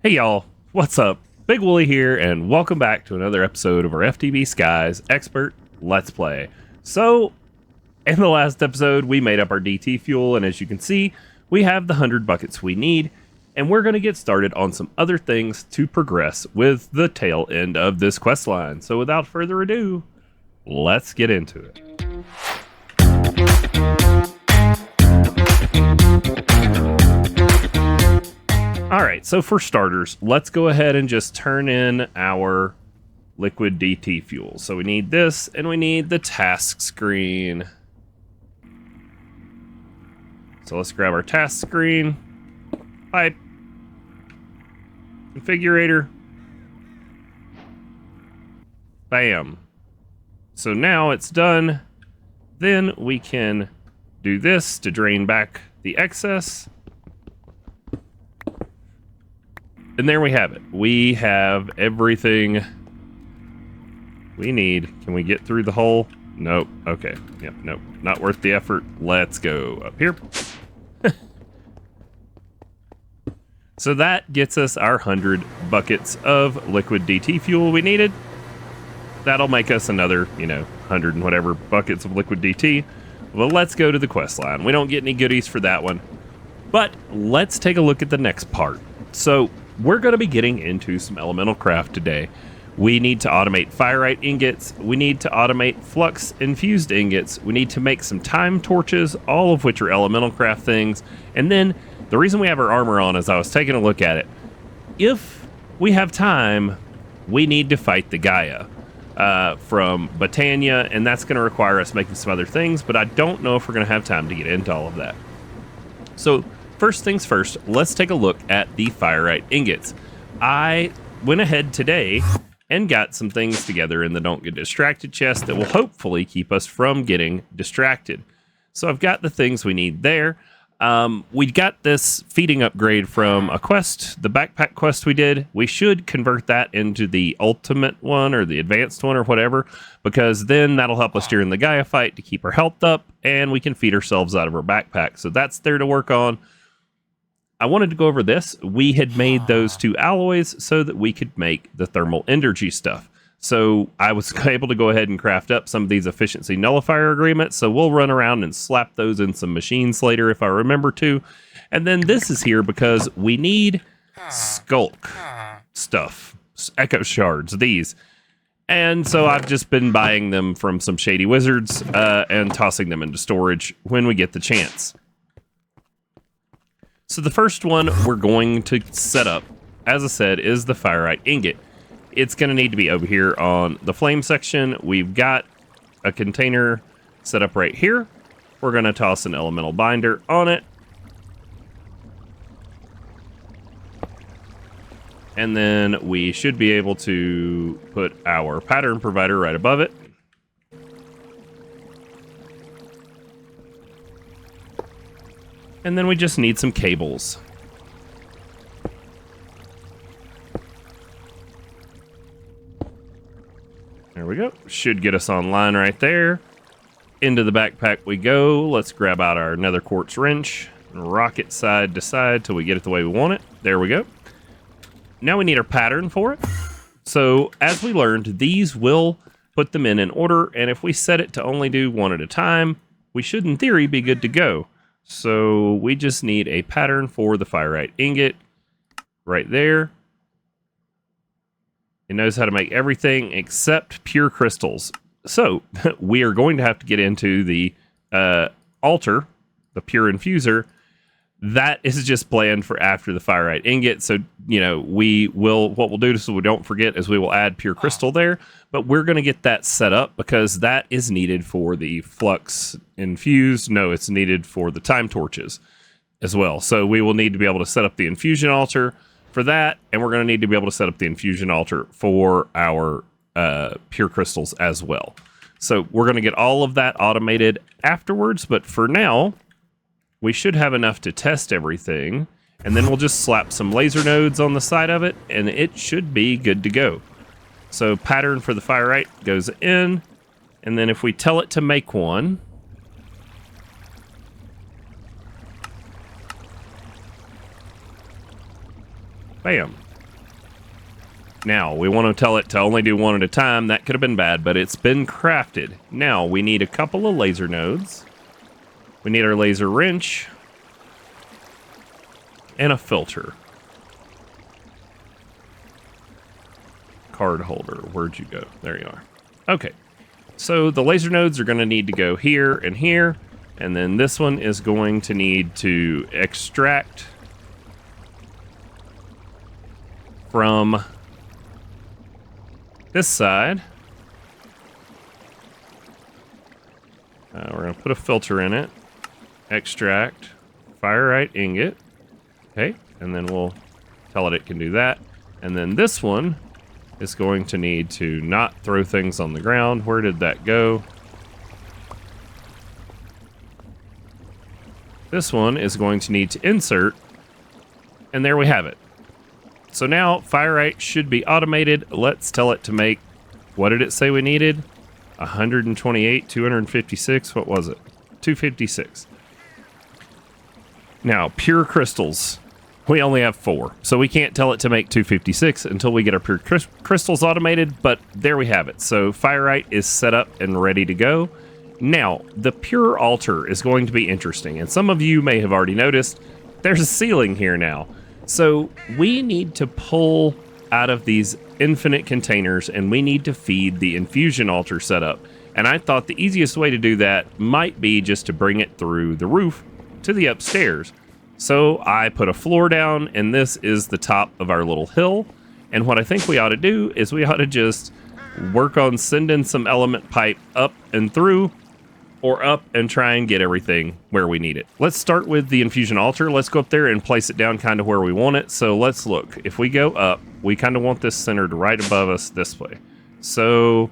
Hey y'all, what's up? Big Wooly here, and welcome back to another episode of our FTB Skies Expert Let's Play. So, in the last episode, we made up our DT fuel, and as you can see, we have the 100 buckets we need, and we're going to get started on some other things to progress with the tail end of this quest line. So without further ado, let's get into it. Alright, so for starters, let's go ahead and just turn in our liquid DT fuel. So we need this, and we need the task screen. So let's grab our task screen, pipe, configurator, bam. So now it's done. Then we can do this to drain back the excess. And there we have it. We have everything we need. Can we get through the hole? Nope. Okay. Yep. Nope. Not worth the effort. Let's go up here. So that gets us our 100 buckets of liquid DT fuel we needed. That'll make us another, 100 and whatever buckets of liquid DT. Well, let's go to the quest line. We don't get any goodies for that one. But let's take a look at the next part. So we're going to be getting into some elemental craft today. We need to automate fireite ingots. We need to automate flux infused ingots. We need to make some time torches, all of which are elemental craft things. And then the reason we have our armor on is I was taking a look at it. If we have time, we need to fight the Gaia from Botania, and that's going to require us making some other things, but I don't know if we're going to have time to get into all of that. So first things first, let's take a look at the fireite ingots. I went ahead today and got some things together in the Don't Get Distracted chest that will hopefully keep us from getting distracted. So I've got the things we need there. We got this feeding upgrade from a quest, the backpack quest we did. We should convert that into the ultimate one or the advanced one or whatever, because then that'll help us during the Gaia fight to keep our health up, and we can feed ourselves out of our backpack. So that's there to work on. I wanted to go over this. We had made those two alloys so that we could make the thermal energy stuff. So I was able to go ahead and craft up some of these efficiency nullifier agreements. So we'll run around and slap those in some machines later if I remember to. And then this is here because we need skulk stuff, echo shards, these. And so I've just been buying them from some shady wizards and tossing them into storage when we get the chance. So the first one we're going to set up, as I said, is the fireite ingot. It's going to need to be over here on the flame section. We've got a container set up right here. We're going to toss an elemental binder on it. And then we should be able to put our pattern provider right above it. And then we just need some cables. There we go. Should get us online right there. Into the backpack we go. Let's grab out our nether quartz wrench and rock it side to side till we get it the way we want it. There we go. Now we need our pattern for it. So as we learned, these will put them in order, and if we set it to only do one at a time, we should in theory be good to go. So we just need a pattern for the fireite ingot right there. It knows how to make everything except pure crystals. So we are going to have to get into the altar, the pure infuser. That is just planned for after the fireite ingot. So, what we'll do so we don't forget is we will add pure crystal there, but we're going to get that set up because that is needed for the flux infused. No, it's needed for the time torches as well. So we will need to be able to set up the infusion altar for that, and we're going to need to be able to set up the infusion altar for our pure crystals as well. So we're going to get all of that automated afterwards, but for now, we should have enough to test everything, and then we'll just slap some laser nodes on the side of it, and it should be good to go. So pattern for the fireite goes in, and then if we tell it to make one, bam, Now, we want to tell it to only do one at a time. That could have been bad, but it's been crafted. Now, we need a couple of laser nodes. We need our laser wrench. And a filter. Card holder. Where'd you go? There you are. Okay. So the laser nodes are going to need to go here and here. And then this one is going to need to extract from this side. We're going to put a filter in it. Extract fireite ingot. Okay. And then we'll tell it can do that. And then this one is going to need to not throw things on the ground. Where did that go? This one is going to need to insert, and there we have it. So now fireite should be automated. Let's tell it to make, what did it say we needed? 128, 256, what was it? 256. Now, pure crystals. We only have 4, so we can't tell it to make 256 until we get our pure crystals automated, but there we have it. So fireite is set up and ready to go. Now, the pure altar is going to be interesting, and some of you may have already noticed there's a ceiling here now. So we need to pull out of these infinite containers, and we need to feed the infusion altar setup. And I thought the easiest way to do that might be just to bring it through the roof to the upstairs. So I put a floor down, and this is the top of our little hill. And what I think we ought to do is we ought to just work on sending some element pipe up and through, or up and try and get everything where we need it. Let's start with the infusion altar. Let's go up there and place it down kind of where we want it. So let's look. If we go up, we kind of want this centered right above us this way. So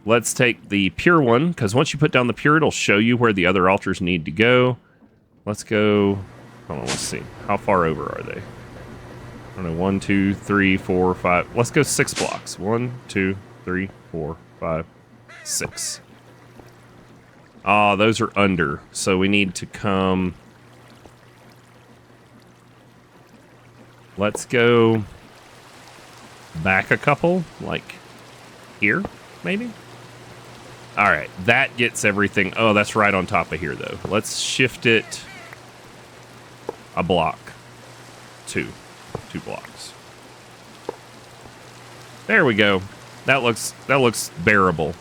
let's take the pure one, because once you put down the pure, it'll show you where the other altars need to go. Let's go... Hold on, let's see. How far over are they? I don't know, 1, 2, 3, 4, 5. Let's go 6 blocks. 1, 2, 3, 4, 5, 6. Ah, those are under. So we need to come... Let's go back a couple, like here, maybe? All right, that gets everything. Oh, that's right on top of here, though. Let's shift it a block. 2 blocks. There we go. That looks bearable.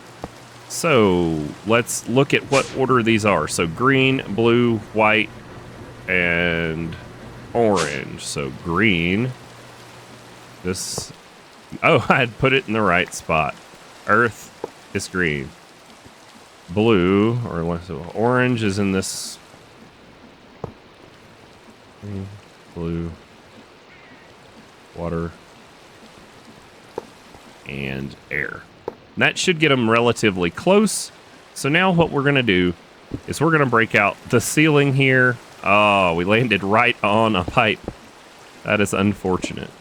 So let's look at what order these are. So green, blue, white, and orange. So green. This. Oh, I had put it in the right spot. Earth is green. Blue, or orange is in this. Blue, water, and air. And that should get them relatively close. So now what we're going to do is we're going to break out the ceiling here. Oh, we landed right on a pipe. That is unfortunate.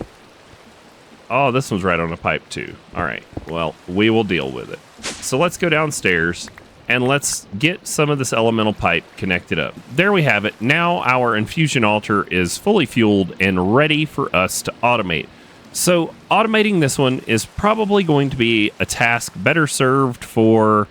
Oh, this one's right on a pipe too. All right, well, we will deal with it. So let's go downstairs and let's get some of this elemental pipe connected up. There we have it. Now our infusion altar is fully fueled and ready for us to automate. So automating this one is probably going to be a task better served for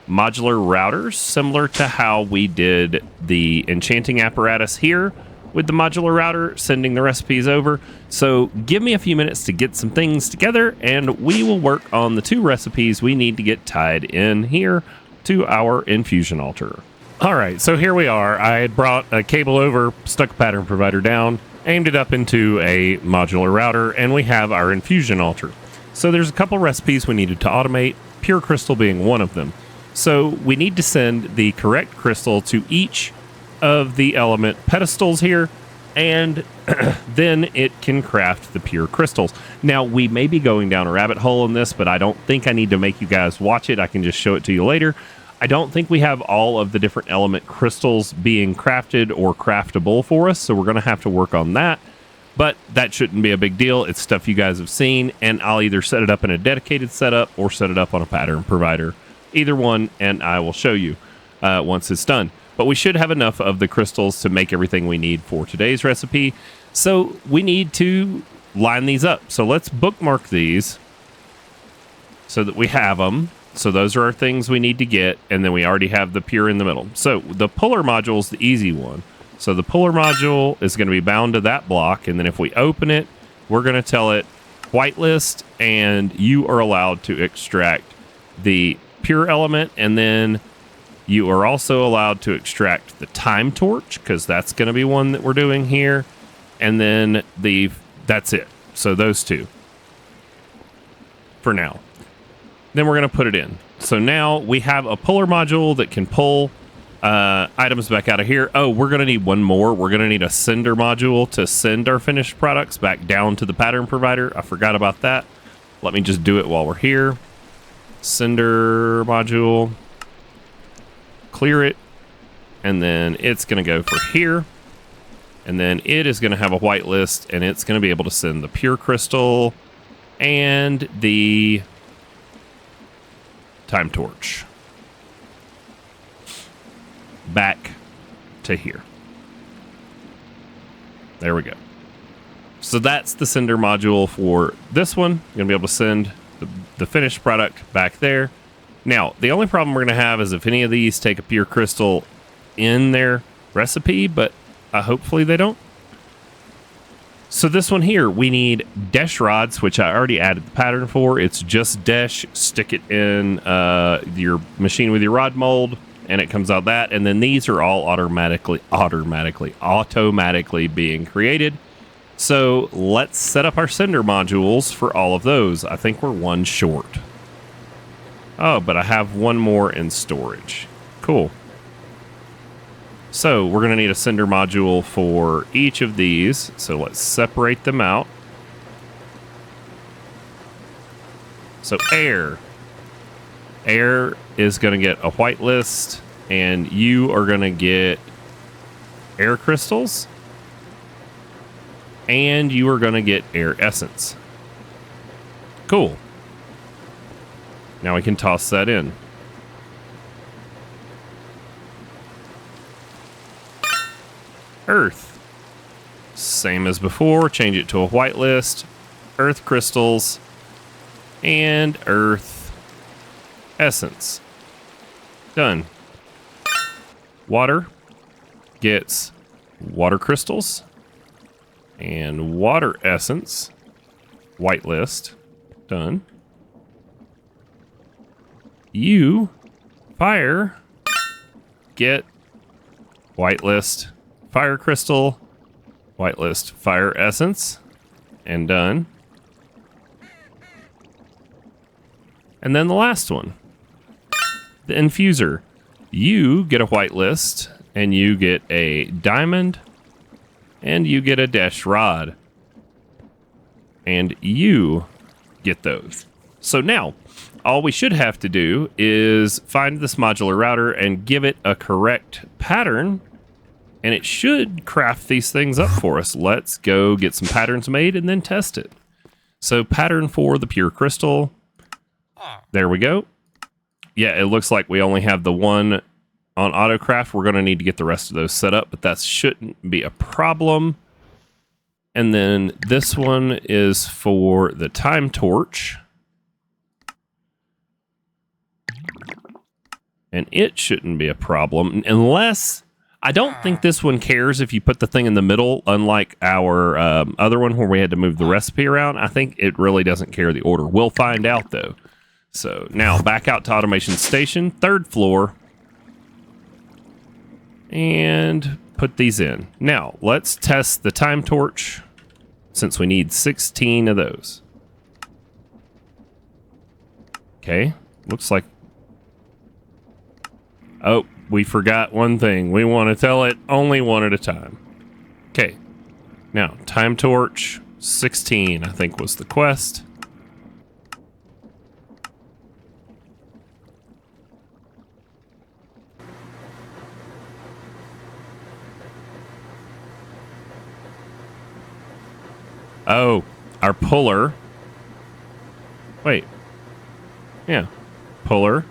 modular routers, similar to how we did the enchanting apparatus here with the modular router, sending the recipes over. So give me a few minutes to get some things together, and we will work on the 2 recipes we need to get tied in here to our infusion altar. All right, so here we are. I had brought a cable over, stuck a pattern provider down, aimed it up into a modular router, and we have our infusion altar. So there's a couple recipes we needed to automate, pure crystal being one of them. So we need to send the correct crystal to each of the element pedestals here, and then it can craft the pure crystals. Now, we may be going down a rabbit hole in this, but I don't think I need to make you guys watch it. I can just show it to you later. I don't think we have all of the different element crystals being crafted or craftable for us, so we're going to have to work on that. But that shouldn't be a big deal. It's stuff you guys have seen, and I'll either set it up in a dedicated setup or set it up on a pattern provider. Either one, and I will show you once it's done. But we should have enough of the crystals to make everything we need for today's recipe. So we need to line these up. So let's bookmark these so that we have them. So those are our things we need to get, and then we already have the pure in the middle. So the puller module is the easy one. So the puller module is going to be bound to that block, and then if we open it, we're going to tell it whitelist, and you are allowed to extract the pure element, and then you are also allowed to extract the time torch, because that's going to be one that we're doing here, and then that's it. So those two for now. Then we're going to put it in. So now we have a puller module that can pull items back out of here. Oh, we're going to need one more. We're going to need a sender module to send our finished products back down to the pattern provider. I forgot about that. Let me just do it while we're here. Sender module. Clear it. And then it's going to go for here. And then it is going to have a whitelist, and it's going to be able to send the pure crystal and the time torch back to here. There we go. So that's the sender module for this one. You're gonna be able to send the finished product back there. Now, the only problem we're gonna have is if any of these take a pure crystal in their recipe, but hopefully they don't. So this one here, we need desh rods, which I already added the pattern for. It's just desh, stick it in your machine with your rod mold, and it comes out that. And then these are all automatically being created. So let's set up our sender modules for all of those. I think we're one short. Oh, but I have one more in storage. Cool. So we're going to need a sender module for each of these. So let's separate them out. So air is going to get a whitelist, and you are going to get air crystals, and you are going to get air essence. Cool. Now we can toss that in. Earth. Same as before, change it to a whitelist. Earth crystals and earth essence. Done. Water gets water crystals and water essence. Whitelist. Done. You, fire, get whitelist, fire crystal, whitelist, fire essence, and done. And then the last one, the infuser. You get a whitelist, and you get a diamond, and you get a dash rod, and you get those. So now, all we should have to do is find this modular router and give it a correct pattern, and it should craft these things up for us. Let's go get some patterns made and then test it. So pattern for the pure crystal. There we go. Yeah, it looks like we only have the one on AutoCraft. We're going to need to get the rest of those set up, but that shouldn't be a problem. And then this one is for the time torch. And it shouldn't be a problem unless... I don't think this one cares if you put the thing in the middle, unlike our other one where we had to move the recipe around. I think it really doesn't care the order. We'll find out, though. So now back out to Automation Station, 3rd floor, and put these in. Now, let's test the time torch, since we need 16 of those. Okay, looks like... Oh, we forgot one thing. We want to tell it only one at a time. Okay. Now, time torch 16, I think was the quest. Oh, our puller. Wait. Yeah. Puller.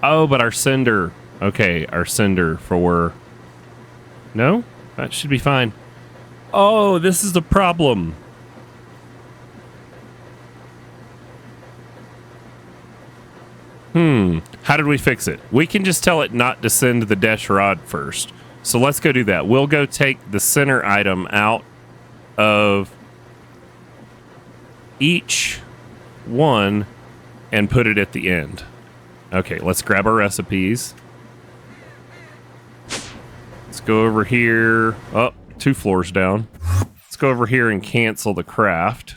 Oh, but our sender. Okay, our sender for... No? That should be fine. Oh, this is the problem. How did we fix it? We can just tell it not to send the dash rod first. So let's go do that. We'll go take the center item out of each one and put it at the end. Okay, let's grab our recipes. Let's go over here. Oh, 2 floors down. Let's go over here and cancel the craft.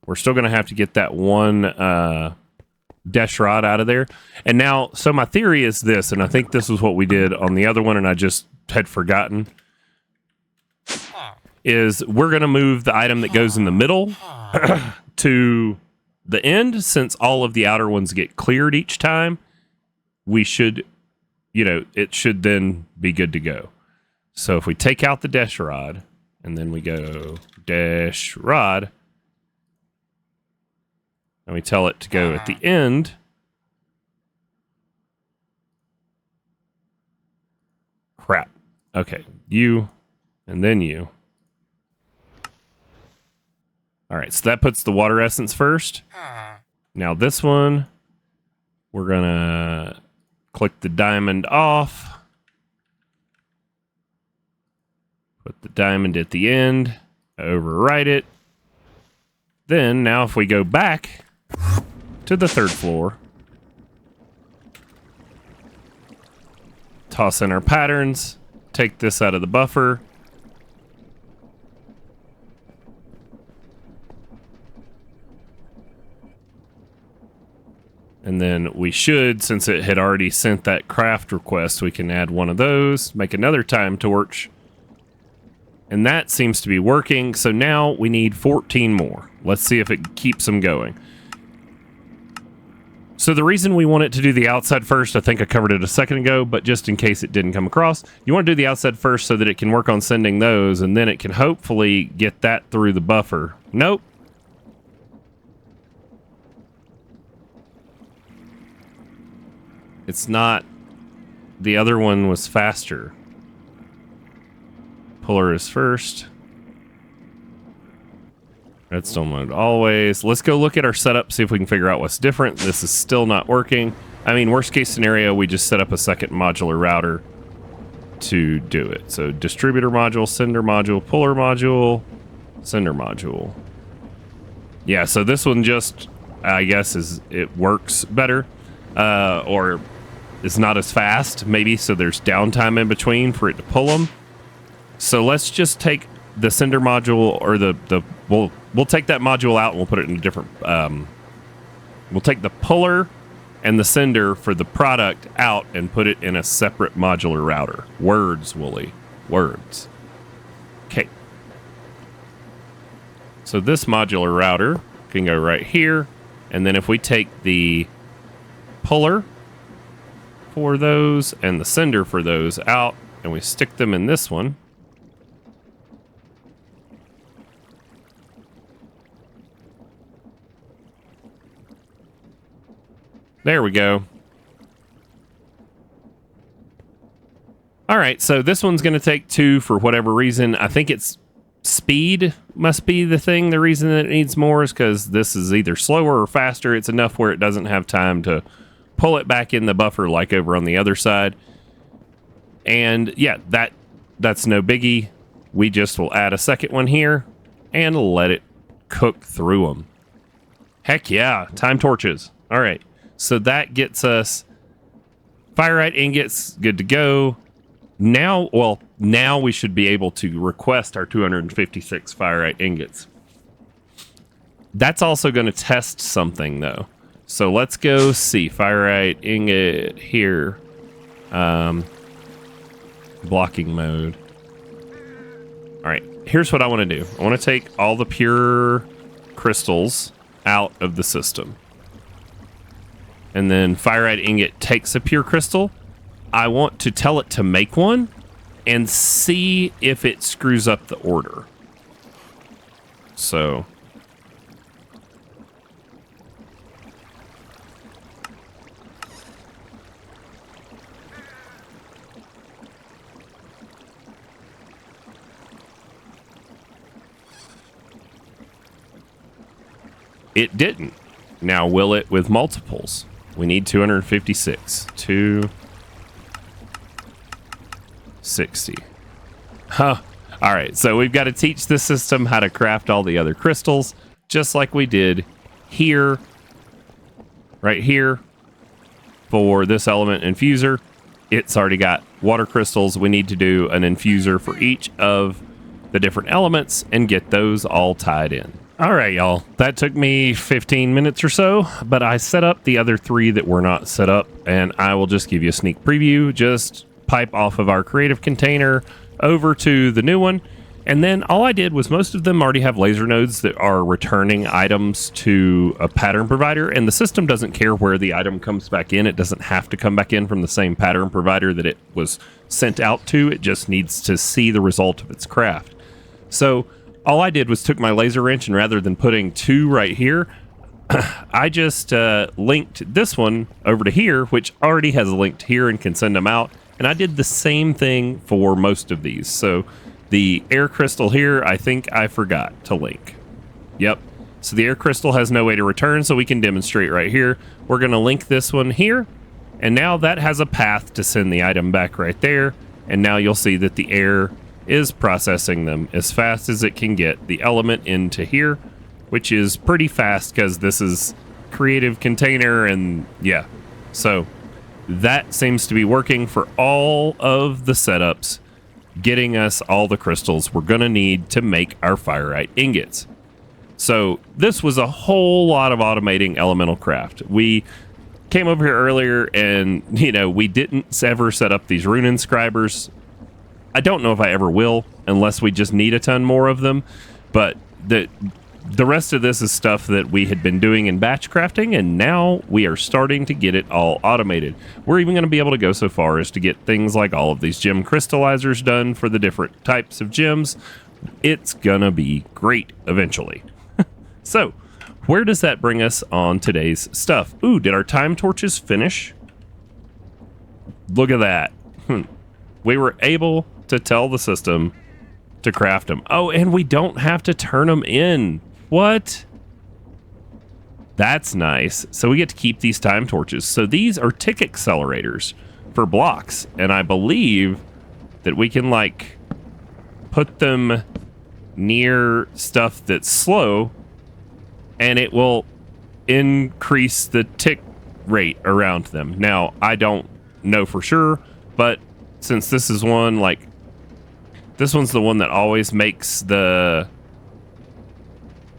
We're still going to have to get that one dash rod out of there. And now, so my theory is this, and I think this is what we did on the other one, and I just had forgotten, is we're going to move the item that goes in the middle to the end. Since all of the outer ones get cleared each time, we should, it should then be good to go. So if we take out the dash rod, and then we go dash rod, and we tell it to go at the end, crap. Okay, you, and then you. All right, so that puts the water essence first. Now this one, we're gonna click the diamond off. Put the diamond at the end, overwrite it. Then, now if we go back to the 3rd floor, toss in our patterns, take this out of the buffer, and then we should, since it had already sent that craft request, we can add one of those, make another time torch, and that seems to be working. So now we need 14 more. Let's see if it keeps them going. So the reason we want it to do the outside first, I think I covered it a second ago, but just in case it didn't come across, you want to do the outside first so that it can work on sending those, and then it can hopefully get that through the buffer. Nope. It's not. The other one was faster. Puller is first. Redstone mode always. Let's go look at our setup, see if we can figure out what's different. This is still not working. I mean, worst case scenario, we just set up a second modular router to do it. So distributor module, sender module, puller module, sender module. Yeah, so this one just, I guess, it works better. Or it's not as fast, maybe, so there's downtime in between for it to pull them. So let's just take the sender module, or we'll take that module out and we'll put it in a different, we'll take the puller and the sender for the product out and put it in a separate modular router. Words, Wooly. Words. Okay. So this modular router can go right here. And then if we take the puller for those and the sender for those out and we stick them in this one, there we go. All right, so this one's going to take 2 for whatever reason. I think it's speed must be the thing. The reason that it needs more is because this is either slower or faster. It's enough where it doesn't have time to pull it back in the buffer like over on the other side. And yeah, that's no biggie. We just will add a second one here and let it cook through them. Heck yeah, time torches. All right. So that gets us fireite ingots, good to go. Now we should be able to request our 256 fireite ingots. That's also going to test something, though. So let's go see fireite ingot here. Blocking mode. All right, here's what I want to do. I want to take all the pure crystals out of the system. And then fireite ingot takes a pure crystal. I want to tell it to make one and see if it screws up the order. So it didn't. Now, will it with multiples? We need 256. 260. Huh. All right, so we've got to teach the system how to craft all the other crystals, just like we did here, right here, for this element infuser. It's already got water crystals. We need to do an infuser for each of the different elements and get those all tied in. All right, y'all. That took me 15 minutes or so, but I set up the other 3 that were not set up, and I will just give you a sneak preview. Just pipe off of our creative container over to the new one, and then all I did was most of them already have laser nodes that are returning items to a pattern provider, and the system doesn't care where the item comes back in. It doesn't have to come back in from the same pattern provider that it was sent out to. It just needs to see the result of its craft. So all I did was took my laser wrench, and rather than putting 2 right here, I just linked this one over to here, which already has a link to here and can send them out. And I did the same thing for most of these. So the air crystal here, I think I forgot to link. Yep. So the air crystal has no way to return, so we can demonstrate right here. We're going to link this one here. And now that has a path to send the item back right there. And now you'll see that the air is processing them as fast as it can get the element into here, which is pretty fast because this is creative container, and yeah. So that seems to be working for all of the setups, getting us all the crystals we're going to need to make our fireite ingots. So this was a whole lot of automating elemental craft. We came over here earlier and, we didn't ever set up these rune inscribers. I don't know if I ever will, unless we just need a ton more of them. But the rest of this is stuff that we had been doing in batch crafting, and now we are starting to get it all automated. We're even going to be able to go so far as to get things like all of these gem crystallizers done for the different types of gems. It's going to be great eventually. So, where does that bring us on today's stuff? Ooh, did our time torches finish? Look at that. We were able to tell the system to craft them. Oh, and we don't have to turn them in. What? That's nice. So we get to keep these time torches. So these are tick accelerators for blocks. And I believe that we can, put them near stuff that's slow, and it will increase the tick rate around them. Now, I don't know for sure, but since this is one, this one's the one that always makes the,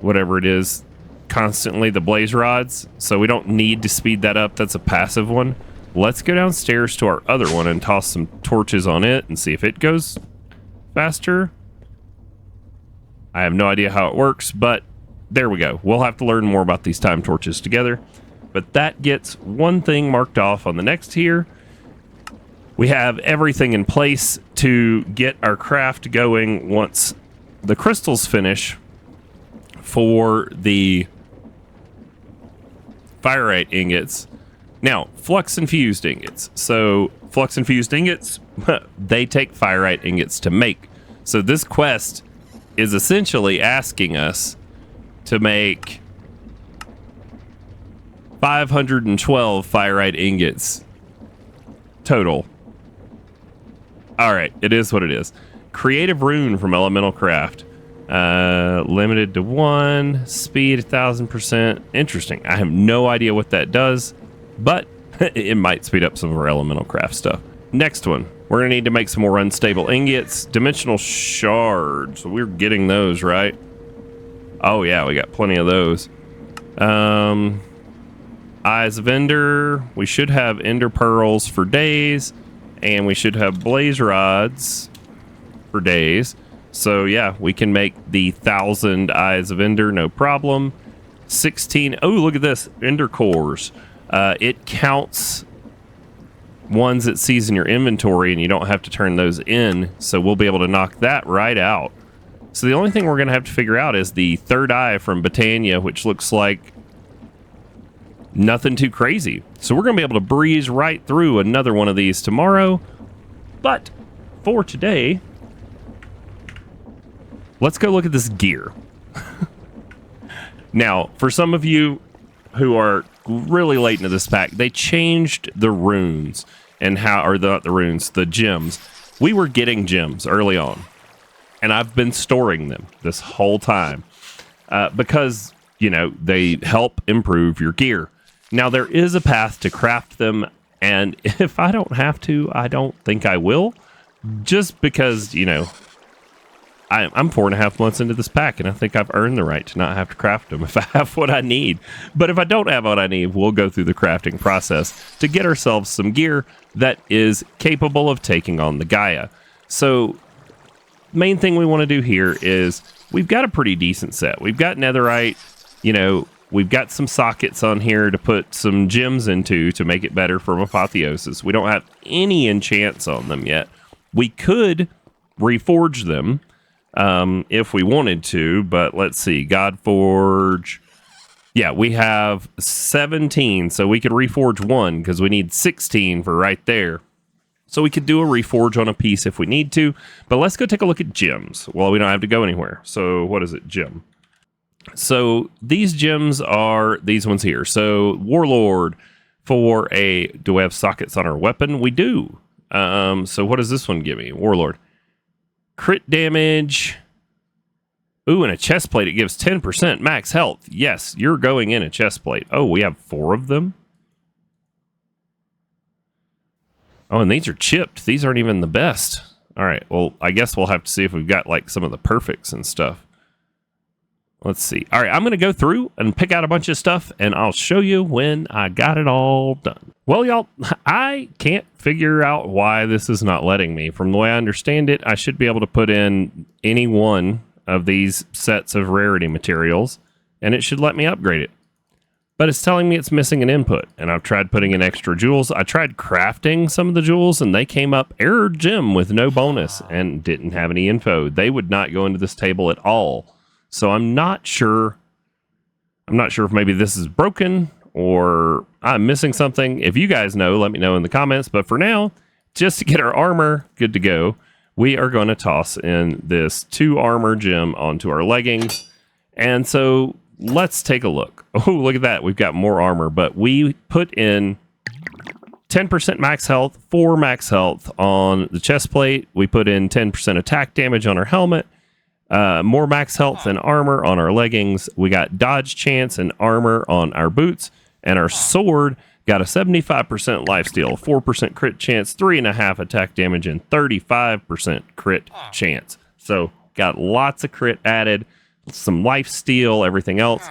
whatever it is, constantly the blaze rods, so we don't need to speed that up. That's a passive one. Let's go downstairs to our other one and toss some torches on it and see if it goes faster. I have no idea how it works, but there we go. We'll have to learn more about these time torches together. But that gets one thing marked off on the next here. We have everything in place to get our craft going once the crystals finish for the fireite ingots. Now, flux infused ingots. So, flux infused ingots, they take fireite ingots to make. So, this quest is essentially asking us to make 512 fireite ingots total. All right, it is what it is. Creative rune from Elemental Craft. Limited to 1. Speed 1000%. Interesting. I have no idea what that does, but it might speed up some of our Elemental Craft stuff. Next one. We're going to need to make some more unstable ingots. Dimensional shards. We're getting those, right? Oh, yeah, we got plenty of those. Eyes of Ender. We should have Ender Pearls for days. And we should have blaze rods for days. So, yeah, we can make the 1,000 Eyes of Ender, no problem. 16. Oh, look at this. Ender cores. It counts ones it sees in your inventory, and you don't have to turn those in. So we'll be able to knock that right out. So the only thing we're going to have to figure out is the third eye from Botania, which looks like nothing too crazy. So we're going to be able to breeze right through another one of these tomorrow. But for today, let's go look at this gear. Now, for some of you who are really late into this pack, they changed the runes and the gems. We were getting gems early on, and I've been storing them this whole time because, you know, they help improve your gear. Now, there is a path to craft them, and if I don't have to, I don't think I will, just because, you know, I'm 4.5 months into this pack, and I think I've earned the right to not have to craft them if I have what I need. But if I don't have what I need, we'll go through the crafting process to get ourselves some gear that is capable of taking on the Gaia. So, main thing we want to do here is we've got a pretty decent set. We've got netherite, you know, we've got some sockets on here to put some gems into to make it better from apotheosis. We don't have any enchants on them yet. We could reforge them if we wanted to, but let's see, Godforge. Yeah, we have 17, so we could reforge one because we need 16 for right there. So we could do a reforge on a piece if we need to, but let's go take a look at gems. Well, we don't have to go anywhere. So what is it, gem? So these gems are these ones here. So Warlord for do we have sockets on our weapon? We do. So what does this one give me? Warlord. Crit damage. Ooh, and a chest plate. It gives 10% max health. Yes, you're going in a chest plate. Oh, we have 4 of them. Oh, and these are chipped. These aren't even the best. All right, well, I guess we'll have to see if we've got like some of the perfects and stuff. Let's see. All right, I'm going to go through and pick out a bunch of stuff, and I'll show you when I got it all done. Well, y'all, I can't figure out why this is not letting me. From the way I understand it, I should be able to put in any one of these sets of rarity materials, and it should let me upgrade it. But it's telling me it's missing an input, and I've tried putting in extra jewels. I tried crafting some of the jewels, and they came up error gem with no bonus and didn't have any info. They would not go into this table at all. So I'm not sure. I'm not sure if maybe this is broken or I'm missing something. If you guys know, let me know in the comments. But for now, just to get our armor good to go, we are going to toss in this 2 armor gem onto our leggings. And so let's take a look. Oh, look at that. We've got more armor, but we put in 10% max health, 4 max health on the chest plate. We put in 10% attack damage on our helmet. More max health and armor on our leggings. We got dodge chance and armor on our boots. And our sword got a 75% lifesteal, 4% crit chance, 3.5 attack damage, and 35% crit chance. So got lots of crit added, some lifesteal, everything else.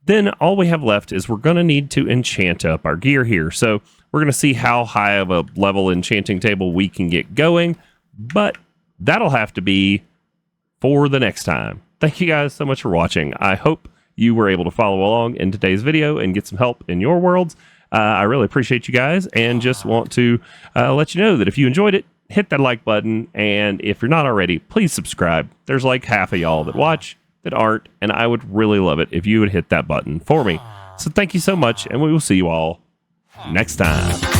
Then all we have left is we're going to need to enchant up our gear here. So we're going to see how high of a level enchanting table we can get going. But that'll have to be for the next time. Thank you guys so much for watching. I hope you were able to follow along in today's video and get some help in your worlds. I really appreciate you guys, and just want to let you know that if you enjoyed it, hit that like button, and if you're not already, please subscribe. There's like half of y'all that watch that aren't, and I would really love it if you would hit that button for me. So thank you so much, and we will see you all next time.